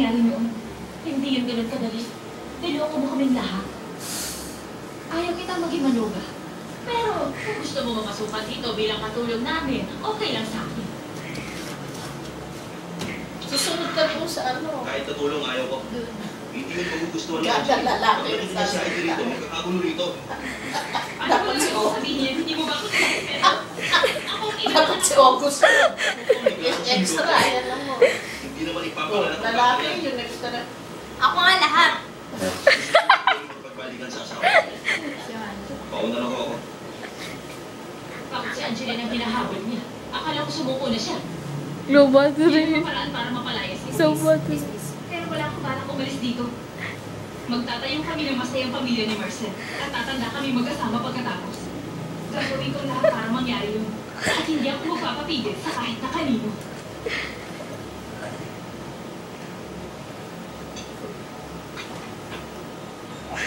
mangyari noon. Hindi yun ganun kadali. Niloko mo kaming lahat. Ayaw kita maging manuga. Pero kung gusto mo mamasukan dito bilang katulong namin, okay lang sa akin. Susunod ka po sa ano. Kahit natulong, ayaw ko. Hindi mo magugustuhan mo. Ganda lalaki. Kapag hindi siya ito rito, magkakagulo rito. Ano ba yung sabihin? Hindi mo ba ako sabihin? Dapat si August. Extra, yan lang mo. Hindi naman ipapalala kung Lalaki, yung extra. Ako nga lahat. pagbalikan sa asawa. Pauna lang ako. Bakit si Angeline ang hinahabol niya? Akala ko sumuko na siya. Lobat Hindi rin. mo paraan para mapalayas si So what? Pero wala akong balak umalis dito. Magtatayo kami ng masayang pamilya ni Marcel at tatanda kami mag-asama pagkatapos. Gagawin ko lahat para mangyari yun. At hindi ako magpapapigil sa kahit na kanino.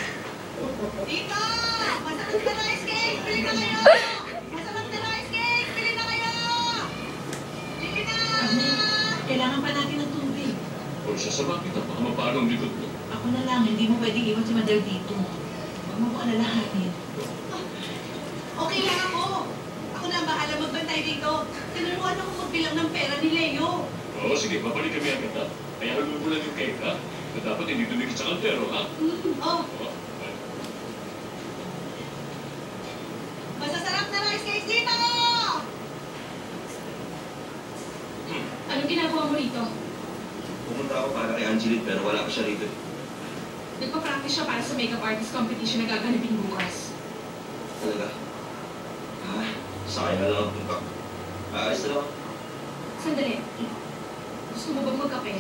Tita! Masarap na rice cake! Bili na kayo! Masarap na rice cake! Bili na kayo! Bili na! Kailangan pa natin ng tubig. O sasama kita, baka mapalo ang likod mo. Ako na lang, hindi mo pwedeng iwan si Madel dito. Huwag mo ko alalahanin. Okay lang ako. Ako na ang bahala magbantay dito. Tinuruan ako magbilang ng pera ni Leo. Oo, sige, babalik kami agad ha. Kaya nagbubulan yung cake ha. Na dapat hindi tumigit sa kantero ha. Oh, Oo. masasarap na rice cakes dito! Anong ginagawa mo rito? Pumunta ako para kay Angeline pero wala pa siya rito. Nagpa-practice siya para sa makeup artist competition na gaganapin bukas. Talaga? Sayang na lang ang punta. Aalis na lang. Sandali. Gusto mo bang magkape?